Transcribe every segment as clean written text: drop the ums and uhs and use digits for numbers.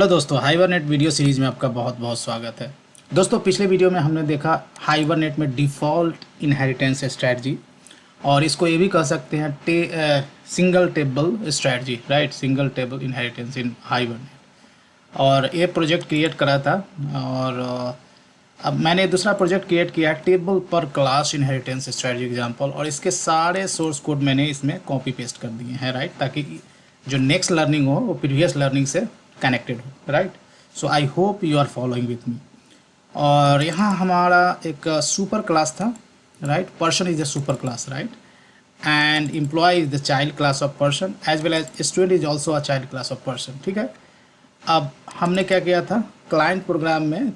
दोस्तों, hibernate video series में आपका बहुत बहुत स्वागत है। दोस्तों, पिछले वीडियो में हमने देखा हाइबरनेट में डिफ़ॉल्ट इनहेरिटेंस स्ट्रैटेजी, और इसको ये भी कह सकते हैं single table strategy, right. Single table inheritance in hibernate. और ये प्रोजेक्ट क्रिएट करा था, और अब मैंने दूसरा प्रोजेक्ट क्रिएट किया table per class inheritance strategy example, और इसके सारे सोर्स कोड मैंने इसमें कॉपी पेस्ट कर दिए हैं, राइट, ताकि जो नेक्स्ट लर्निंग हो वो प्रीवियस लर्निंग से कनेक्टेड हो, right. So I hope you are following with me. और यहाँ हमारा एक सुपर क्लास था, right. Person is the super class, right, and employee is the child class of person, as well as student is also a child class of person, ठीक है। अब हमने क्या किया था, क्लाइंट प्रोग्राम में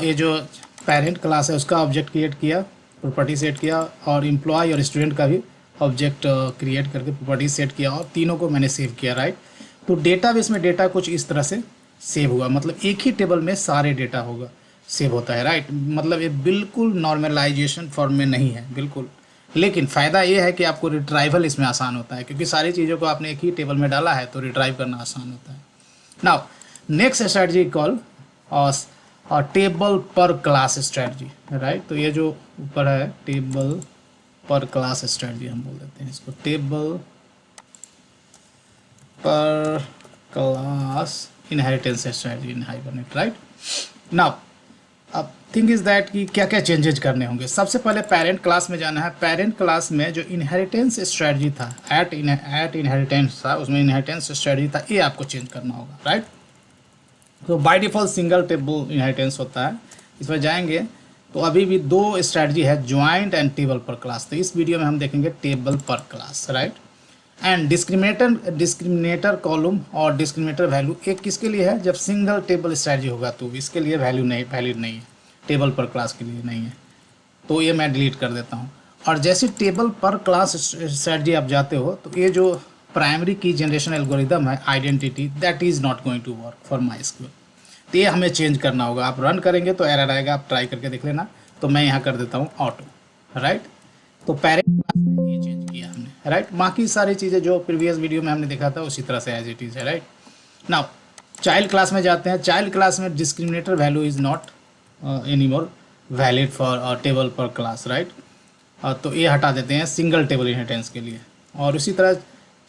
ये जो पेरेंट क्लास है उसका ऑब्जेक्ट क्रिएट किया, प्रॉपर्टी सेट किया, और एम्प्लॉय और स्टूडेंट का भी ऑब्जेक्ट क्रिएट करके प्रॉपर्टी सेट किया, और तीनों को मैंने सेव किया, राइट। तो डेटाबेस में डेटा कुछ इस तरह से सेव हुआ, मतलब एक ही टेबल में सारे डेटा होगा सेव होता है, राइट। मतलब ये बिल्कुल नॉर्मलाइजेशन फॉर्म में नहीं है, बिल्कुल। लेकिन फ़ायदा ये है कि आपको रिट्राइवल इसमें आसान होता है, क्योंकि सारी चीज़ों को आपने एक ही टेबल में डाला है तो रिट्राइव करना आसान होता है। नाउ नेक्स्ट स्ट्रैटेजी कॉल और table per class strategy, right. तो ये जो ऊपर है टेबल पर क्लास स्ट्रैटेजी हम बोल देते हैं इसको, table per class inheritance strategy in hibernate, right. Now अब थिंग इज दैट कि क्या क्या चेंजेज करने होंगे। सबसे पहले पेरेंट क्लास में जाना है। पेरेंट क्लास में जो इनहेरिटेंस स्ट्रैटेजी था, एट इनहेरिटेंस था, उसमें इनहेरिटेंस स्ट्रैटेजी था, ये आपको चेंज करना होगा, राइट। तो by default single table inheritance होता है। इसमें जाएंगे तो अभी भी दो स्ट्रैटेजी है, joint and table per class. तो इस वीडियो में हम देखेंगे table per class, right. And discriminator column और डिस्क्रिमिनेटर वैल्यू एक किसके लिए है, जब सिंगल टेबल स्ट्रैटेजी होगा तो इसके लिए वैल्यू नहीं, वैलिड नहीं है, टेबल पर क्लास के लिए नहीं है, तो ये मैं डिलीट कर देता हूँ। और जैसे टेबल पर क्लास स्ट्रैटेजी आप जाते हो तो ये जो प्राइमरी की जनरेशन एल्गोरिदम है identity, that is not going to work for MySQL. तो ये हमें चेंज करना होगा। आप रन करेंगे तो एरर आएगा, आप ट्राई करके देख लेना। तो मैं यहाँ कर देता हूँ ऑटो, राइट। तो पेरेंट क्लास में ये चेंज किया हमने, राइट। बाकी सारी चीज़ें जो प्रीवियस वीडियो में हमने देखा था उसी तरह से एज इट इज़ है, राइट। नाउ चाइल्ड क्लास में जाते हैं। चाइल्ड क्लास में discriminator value is not any more valid for table per class, right. तो ये हटा देते हैं सिंगल टेबल इनहेरिटेंस के लिए। और उसी तरह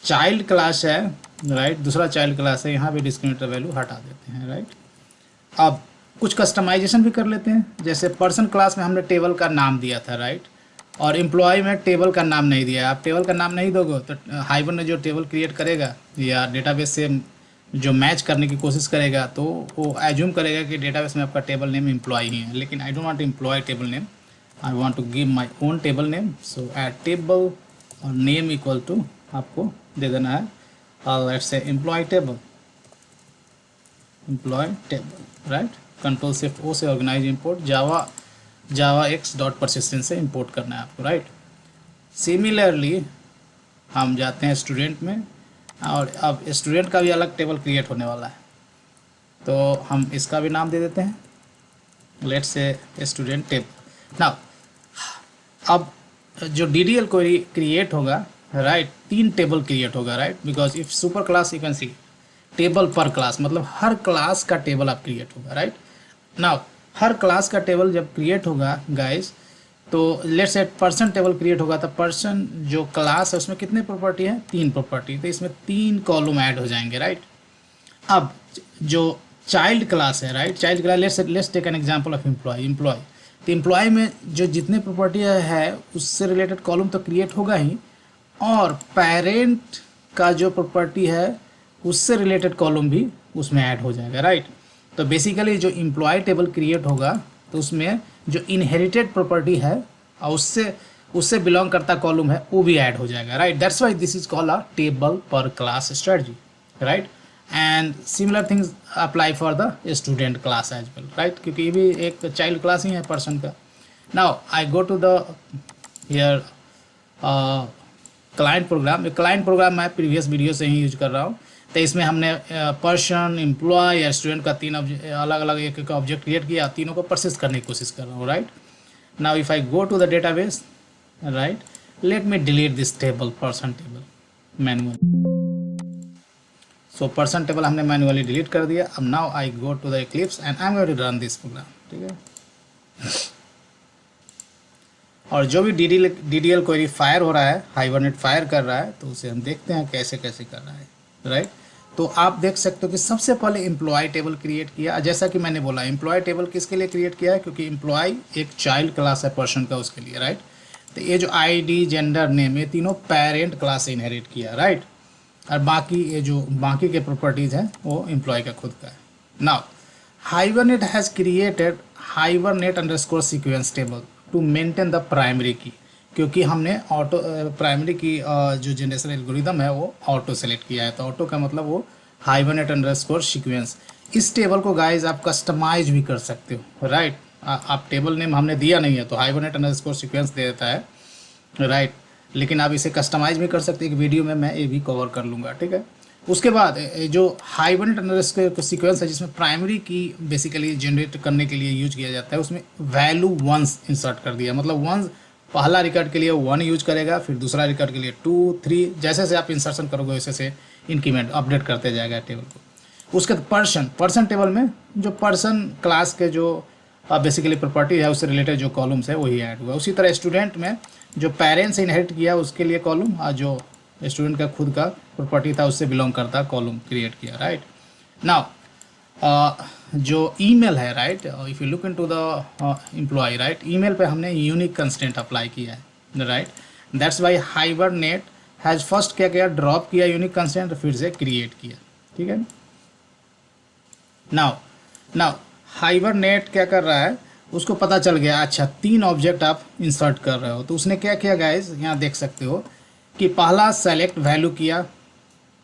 चाइल्ड क्लास है, राइट, दूसरा चाइल्ड क्लास है, यहाँ भी डिस्क्रिमिनेटर वैल्यू हटा देते हैं, राइट। अब कुछ कस्टमाइजेशन भी कर लेते हैं। जैसे पर्सन क्लास में हमने टेबल का नाम दिया था, राइट, और एम्प्लॉय में टेबल का नाम नहीं दिया है। आप टेबल का नाम नहीं दोगे तो हाइबर ने जो टेबल क्रिएट करेगा या डेटाबेस से जो मैच करने की कोशिश करेगा तो वो एज्यूम करेगा कि डेटाबेस में आपका टेबल नेम एम्प्लॉय ही है। लेकिन I don't want employee table name, I want to give my own table name. So add table और नेम इक्वल टू आपको दे देना है, let's say employee table, right. Control shift O से organise import javax dot persistent से import करना है आपको, राइट। सिमिलरली हम जाते हैं स्टूडेंट में, और अब स्टूडेंट का भी अलग टेबल क्रिएट होने वाला है, तो हम इसका भी नाम दे देते हैं, let's say student table. Now अब जो DDL क्वेरी क्रिएट होगा, राइट, 3 टेबल क्रिएट होगा, right, because if super class you can C table per class, मतलब हर क्लास का टेबल आप क्रिएट होगा, राइट। नाउ हर क्लास का टेबल जब क्रिएट होगा गाइस, तो let's say person table create होगा, तो पर्सन जो क्लास है उसमें कितने प्रॉपर्टी है, 3 प्रॉपर्टी, तो इसमें 3 कॉलम ऐड हो जाएंगे, राइट। अब जो चाइल्ड क्लास है, right, child class, let's take an example of employee. तो एम्प्लॉय में जो जितने प्रॉपर्टी है उससे रिलेटेड कॉलम तो क्रिएट होगा ही, और पेरेंट का जो प्रॉपर्टी है उससे रिलेटेड कॉलम भी उसमें ऐड हो जाएगा, राइट। तो बेसिकली जो एम्प्लॉय टेबल क्रिएट होगा तो उसमें जो इनहेरिटेड प्रॉपर्टी है और उससे बिलोंग करता कॉलम है वो भी ऐड हो जाएगा, right. That's why this is called a table per class strategy, right. And similar things apply for the student class as well, right, क्योंकि ये भी एक चाइल्ड क्लास ही है पर्सन का। Now I go to the here client program मैं previous video से ही use कर रहा हूँ। तो इसमें हमने पर्सन, एम्प्लॉय या स्टूडेंट का 3 अलग अलग एक ऑब्जेक्ट क्रिएट किया, तीनों को परसिस्ट करने की कोशिश कर रहा हूँ, right. Now if I go to the database, right, let me delete this table, person table manual. So person table हमने मैन्युअली डिलीट कर दिया। अब now I go to the Eclipse and I am going to run this program, ठीक है। और जो भी DDL query fire हो रहा है, हाइबरनेट फायर कर रहा है, तो उसे हम देखते हैं कैसे कैसे कर रहा है, राइट। तो आप देख सकते हो कि सबसे पहले एम्प्लॉय टेबल क्रिएट किया। जैसा कि मैंने बोला, एम्प्लॉय टेबल किसके लिए क्रिएट किया है, क्योंकि एम्प्लॉय एक चाइल्ड क्लास है पर्सन का, उसके लिए, राइट। तो ये जो ID, जेंडर, नेम, ये तीनों पेरेंट क्लास से इनहेरिट किया, राइट। और बाकी ये जो बाकी के प्रॉपर्टीज़ हैं वो एम्प्लॉय का खुद का है। Now Hibernate has created Hibernate underscore sequence table to maintain the primary key, क्योंकि हमने ऑटो प्राइमरी की जो जनरेशन एल्गोरिदम है वो ऑटो सेलेक्ट किया है। तो ऑटो का मतलब वो हाइबरनेट अंडरस्कोर सीक्वेंस। इस टेबल को गाइज आप कस्टमाइज भी कर सकते हो, राइट। आप टेबल नेम हमने दिया नहीं है तो हाइबरनेट अंडरस्कोर सीक्वेंस दे देता है, राइट। लेकिन आप इसे कस्टमाइज भी कर सकते हैं। एक वीडियो में मैं ये भी कवर कर लूँगा, ठीक है। उसके बाद जो हाइबरनेट अंडरस्कोर सीक्वेंस है, जिसमें प्राइमरी की बेसिकली जनरेट करने के लिए यूज किया जाता है, उसमें वैल्यू वंस इंसर्ट कर दिया। मतलब वंस पहला रिकॉर्ड के लिए 1 यूज करेगा, फिर दूसरा रिकॉर्ड के लिए 2, 3, जैसे जैसे आप इंसर्शन करोगे वैसे से इंक्रीमेंट अपडेट करते जाएगा टेबल को। उसके बाद पर्सन टेबल में जो पर्सन क्लास के जो बेसिकली प्रॉपर्टी है उससे रिलेटेड जो कॉलम्स है वही ऐड हुआ। उसी तरह स्टूडेंट में जो पेरेंट्स इनहेरिट किया उसके लिए कॉलम, और जो स्टूडेंट का खुद का प्रॉपर्टी था उससे बिलोंग करता कॉलम क्रिएट किया, राइट। नाउ जो ईमेल है, right, if you look into the employee, right, email पे हमने यूनिक कंस्ट्रेंट अप्लाई किया है, right. That's why Hibernate has first क्या किया, ड्रॉप किया यूनिक कंस्ट्रेंट, फिर से क्रिएट किया, ठीक है। नाउ हाइबरनेट क्या कर रहा है, उसको पता चल गया अच्छा 3 ऑब्जेक्ट आप इंसर्ट कर रहे हो, तो उसने क्या किया गाइज, यहाँ देख सकते हो कि पहला सेलेक्ट वैल्यू किया,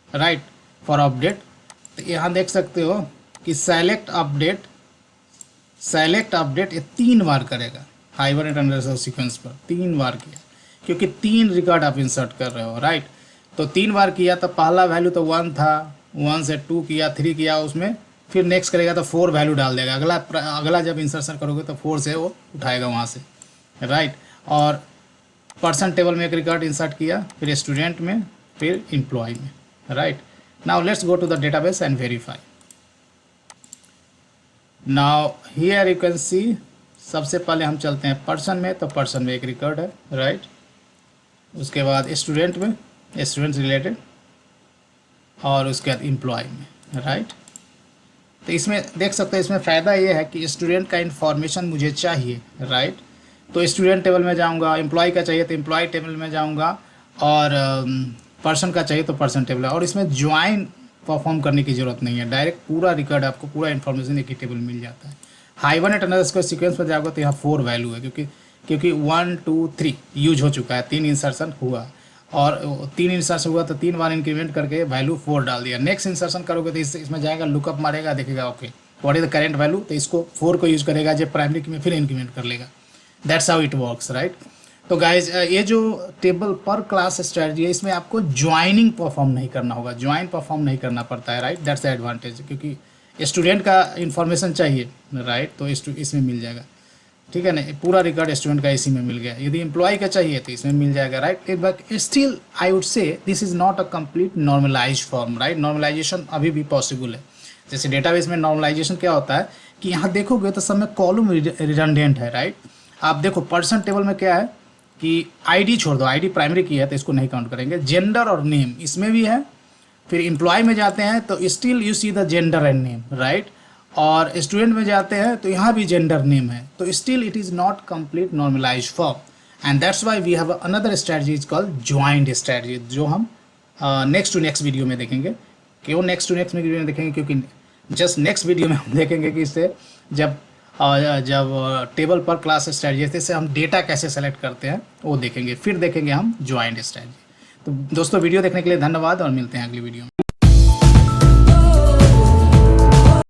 राइट, फॉर अपडेट। तो यहाँ देख सकते हो कि सेलेक्ट अपडेट ये 3 बार करेगा हाइबरनेट अंडरस्कोर सीक्वेंस पर, 3 बार किया, क्योंकि 3 रिकॉर्ड आप इंसर्ट कर रहे हो, राइट। तो 3 बार किया तो पहला वैल्यू तो 1 था, 1 से 2 किया, 3 किया, उसमें फिर नेक्स्ट करेगा तो 4 वैल्यू डाल देगा। अगला जब इंसर्शन करोगे तो 4 से वो उठाएगा वहाँ से, राइट। और पर्सन टेबल में एक रिकॉर्ड इंसर्ट किया, फिर स्टूडेंट में, फिर एम्प्लॉय में, right. Now let's go to the database and verify. Now here you can see, सबसे पहले हम चलते हैं पर्सन में, तो पर्सन में एक रिकॉर्ड है, राइट। उसके बाद स्टूडेंट में, स्टूडेंट रिलेटेड, और उसके बाद एम्प्लॉय में, राइट। तो इसमें देख सकते हैं, इसमें फ़ायदा ये है कि स्टूडेंट का इन्फॉर्मेशन मुझे चाहिए, राइट। तो स्टूडेंट टेबल में जाऊंगा, एम्प्लॉय का चाहिए तो एम्प्लॉय टेबल में जाऊंगा, और पर्सन का चाहिए तो पर्सन टेबल है। और इसमें ज्वाइन परफॉर्म करने की ज़रूरत नहीं है, डायरेक्ट पूरा रिकॉर्ड आपको पूरा इन्फॉर्मेशन एक ही टेबल मिल जाता है। हाइबरनेट अंडरस्कोर सीक्वेंस पर जाओगे तो यहाँ 4 वैल्यू है, क्योंकि 1, 2, 3 यूज हो चुका है, 3 इंसर्शन हुआ, और 3 इंसर्शन हुआ तो 3 बार इंक्रीमेंट करके वैल्यू 4 डाल दिया। नेक्स्ट इंसर्शन करोगे तो इसमें जाएगा, लुकअप मारेगा, देखेगा okay what is the current value, तो इसको 4 को यूज़ करेगा, जब प्राइमरी की में फिर इंक्रीमेंट कर लेगा। That's how it works, right. तो गाइज ये जो टेबल पर क्लास स्ट्रेटजी है, इसमें आपको ज्वाइनिंग परफॉर्म नहीं करना होगा, ज्वाइन परफॉर्म नहीं करना पड़ता है, राइट। दैट्स द एडवांटेज, क्योंकि स्टूडेंट का इन्फॉर्मेशन चाहिए, राइट, तो इसमें मिल जाएगा, ठीक है ना। पूरा रिकॉर्ड स्टूडेंट का इसी में मिल गया। यदि एम्प्लॉय का चाहिए तो इसमें मिल जाएगा, right. But still I would say this is not a complete normalize form, right. Normalization अभी भी पॉसिबल है। जैसे डेटाबेस में नॉर्मलाइजेशन क्या होता है कि यहाँ देखोगे तो सब में कॉलम रिडंडेंट है, राइट। आप देखो पर्सन टेबल में क्या है कि ID छोड़ दो, ID प्राइमरी की है तो इसको नहीं काउंट करेंगे। जेंडर और नेम इसमें भी है। फिर एम्प्लॉय में जाते हैं तो still you see the gender and name, right. और स्टूडेंट में जाते हैं तो यहाँ भी जेंडर नेम है, तो still it is not complete normalize form. And that's why we have another strategy is called joint strategy, जो हम नेक्स्ट टू नेक्स्ट वीडियो में देखेंगे। क्यों नेक्स्ट टू नेक्स्ट वीडियो में देखेंगे, क्योंकि जस्ट नेक्स्ट वीडियो में हम देखेंगे कि इससे जब टेबल पर क्लास स्ट्रैटेजी से हम डेटा कैसे सेलेक्ट करते हैं वो देखेंगे, फिर देखेंगे हम ज्वाइंट स्ट्रैटेजी। तो दोस्तों वीडियो देखने के लिए धन्यवाद और मिलते हैं अगली वीडियो में।